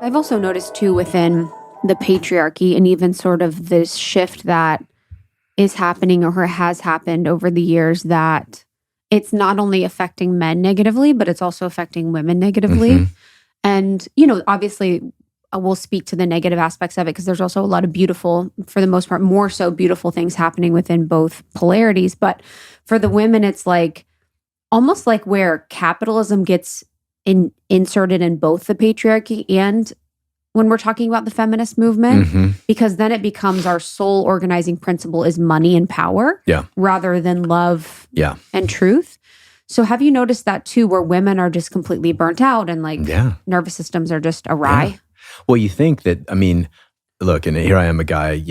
I've also noticed too within the patriarchy and even sort of this shift that is happening or has happened over the years that it's not only affecting men negatively, but it's also affecting women negatively. And, obviously we'll speak to the negative aspects of it because there's also a lot of beautiful, for the most part, more so beautiful things happening within both polarities. But for the women, it's like almost like where capitalism gets inserted in both the patriarchy and when we're talking about the feminist movement, because then it becomes our sole organizing principle is money and power rather than love and truth. So have you noticed that too, where women are just completely burnt out and nervous systems are just awry? Yeah. Well, you think that, look, and here I am a guy,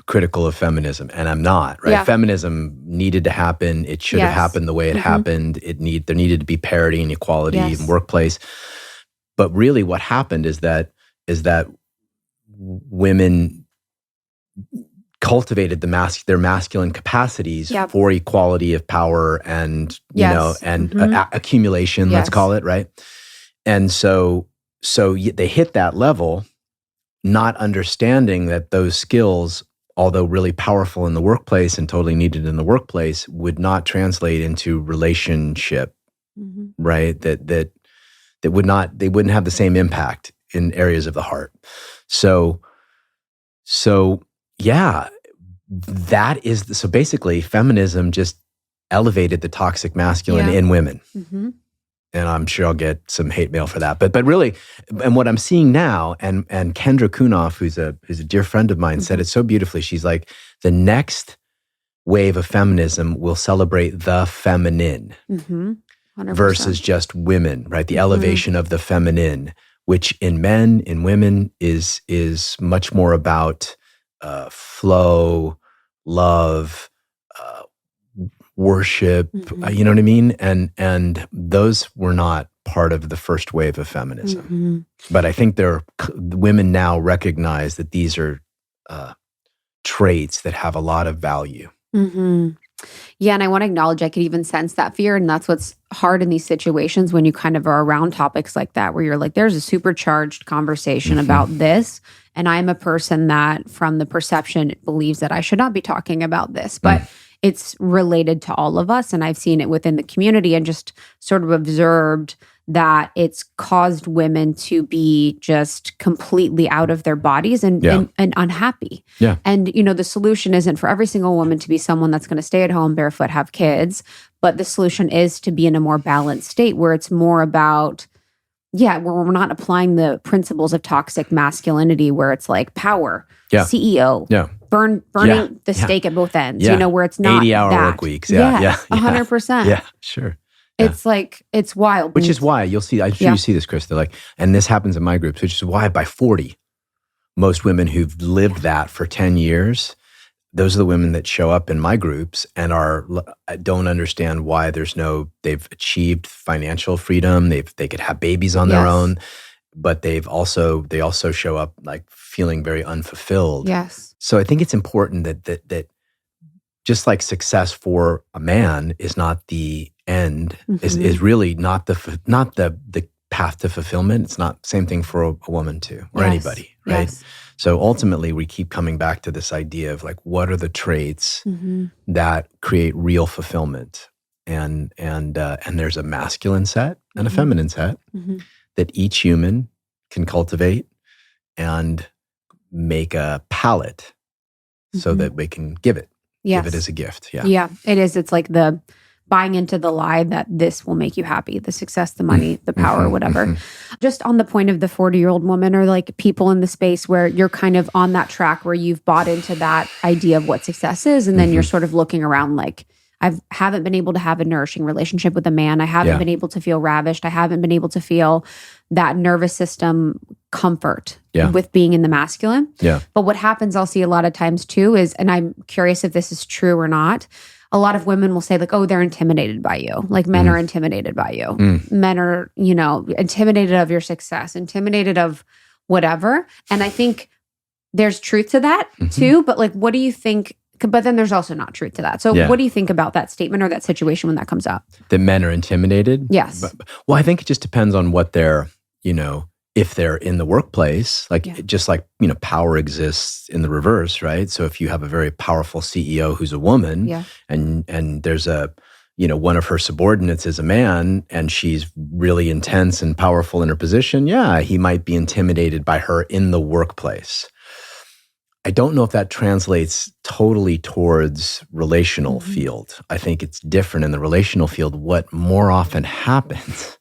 critical of feminism, and I'm not, right? Yeah. Feminism needed to happen. It should have happened the way it happened. There needed to be parity and equality in workplace. But really what happened is that women cultivated their masculine capacities for equality of power and, accumulation, let's call it, right? And so they hit that level, not understanding that those skills, although really powerful in the workplace and totally needed in the workplace, would not translate into relationship, right? That they wouldn't have the same impact in areas of the heart. So basically feminism just elevated the toxic masculine in women. And I'm sure I'll get some hate mail for that. But really, and what I'm seeing now, and Kendra Kunoff, who's a dear friend of mine, said it so beautifully. She's like, the next wave of feminism will celebrate the feminine. 100%. Versus just women, right? The elevation of the feminine, which in men, in women, is much more about flow, love, worship. You know what I mean? And those were not part of the first wave of feminism. But I think women now recognize that these are traits that have a lot of value. Yeah, and I want to acknowledge I could even sense that fear, and that's what's hard in these situations when you kind of are around topics like that, where you're like, there's a supercharged conversation about this, and I'm a person that, from the perception, believes that I should not be talking about this, but it's related to all of us, and I've seen it within the community and just sort of observed that it's caused women to be just completely out of their bodies and unhappy. Yeah. And, the solution isn't for every single woman to be someone that's going to stay at home, barefoot, have kids, but the solution is to be in a more balanced state where it's more about, where we're not applying the principles of toxic masculinity where it's like power, CEO, burning the stake at both ends, where it's not 80-hour work weeks. 100%. Yeah, sure. It's like, it's wild. Which is why you'll see, I'm sure you see this, Krista, and this happens in my groups, which is why by 40, most women who've lived that for 10 years, those are the women that show up in my groups and don't understand why they've achieved financial freedom. They could have babies on their own, but they also show up like feeling very unfulfilled. Yes. So I think it's important that just like success for a man is not the end, is really not the path to fulfillment. It's not same thing for a woman too, or anybody, right? Yes. So ultimately, we keep coming back to this idea of like, what are the traits that create real fulfillment? And there's a masculine set and a feminine set that each human can cultivate and make a palette so that we can give it as a gift. Yeah, it is. It's like the buying into the lie that this will make you happy, the success, the money, the power, whatever. Just on the point of the 40-year-old woman or like people in the space where you're kind of on that track where you've bought into that idea of what success is, and then you're sort of looking around like, I haven't been able to have a nourishing relationship with a man. I haven't been able to feel ravished. I haven't been able to feel that nervous system comfort with being in the masculine. Yeah. But what happens, I'll see a lot of times too is, and I'm curious if this is true or not, a lot of women will say like, oh, they're intimidated by you. Like men are intimidated by you. Men are, intimidated of your success, intimidated of whatever. And I think there's truth to that too. But like, what do you think? But then there's also not truth to that. So what do you think about that statement or that situation when that comes up? That men are intimidated? Yes. Well, I think it just depends on what their, if they're in the workplace, just like, power exists in the reverse, right? So if you have a very powerful CEO who's a woman and there's one of her subordinates is a man and she's really intense and powerful in her position, he might be intimidated by her in the workplace. I don't know if that translates totally towards relational field. I think it's different in the relational field. What more often happens,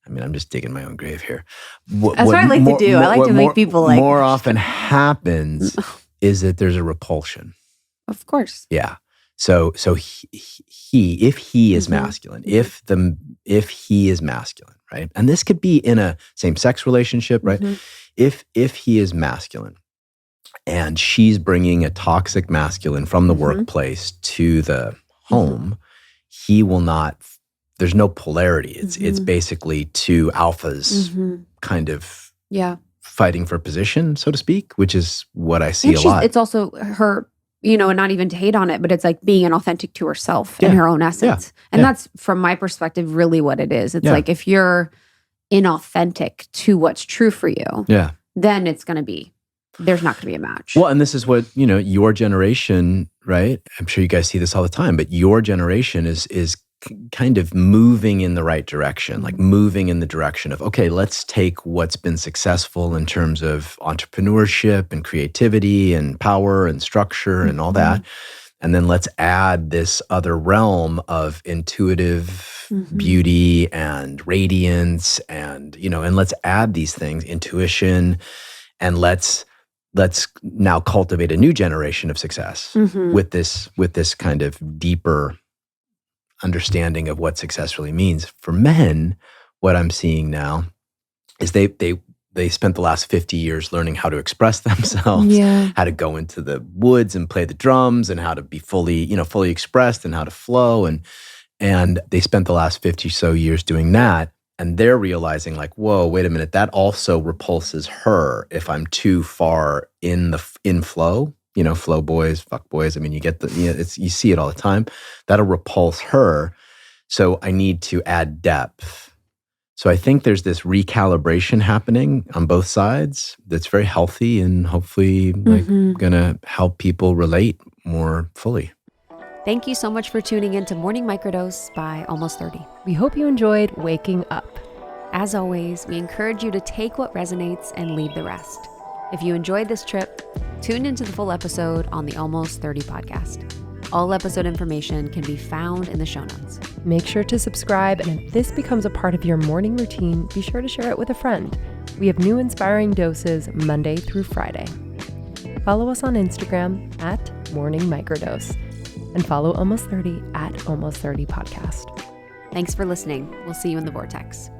I'm just digging my own grave here. That's what I like to do. I like to make people like... More often happens is that there's a repulsion. Of course. Yeah. So if he is masculine, if he is masculine, right? And this could be in a same-sex relationship, right? If he is masculine and she's bringing a toxic masculine from the workplace to the home, he will not... There's no polarity. It's basically two alphas kind of fighting for position, so to speak, which is what I see a lot. It's also her, and not even to hate on it, but it's like being inauthentic to herself in her own essence. And that's, from my perspective, really what it is. It's like if you're inauthentic to what's true for you, then it's going to be, there's not going to be a match. Well, and this is what, your generation, right? I'm sure you guys see this all the time, but your generation is kind of moving in the right direction, like moving in the direction of, okay, let's take what's been successful in terms of entrepreneurship and creativity and power and structure and all that. And then let's add this other realm of intuitive beauty and radiance and, and let's add these things, intuition, and let's now cultivate a new generation of success with this kind of deeper understanding of what success really means. For men, what I'm seeing now is they spent the last 50 years learning how to express themselves, how to go into the woods and play the drums and how to be fully expressed and how to flow. And they spent the last 50 so years doing that. And they're realizing like, whoa, wait a minute, that also repulses her if I'm too far in flow. Flow boys, fuck boys. You get you see it all the time. That'll repulse her. So I need to add depth. So I think there's this recalibration happening on both sides that's very healthy and hopefully gonna help people relate more fully. Thank you so much for tuning in to Morning Microdose by Almost 30. We hope you enjoyed waking up. As always, we encourage you to take what resonates and leave the rest. If you enjoyed this trip, tune into the full episode on the Almost 30 podcast. All episode information can be found in the show notes. Make sure to subscribe, and if this becomes a part of your morning routine, be sure to share it with a friend. We have new inspiring doses Monday through Friday. Follow us on Instagram at Morning Microdose, and follow Almost 30 at Almost 30 Podcast. Thanks for listening. We'll see you in the vortex.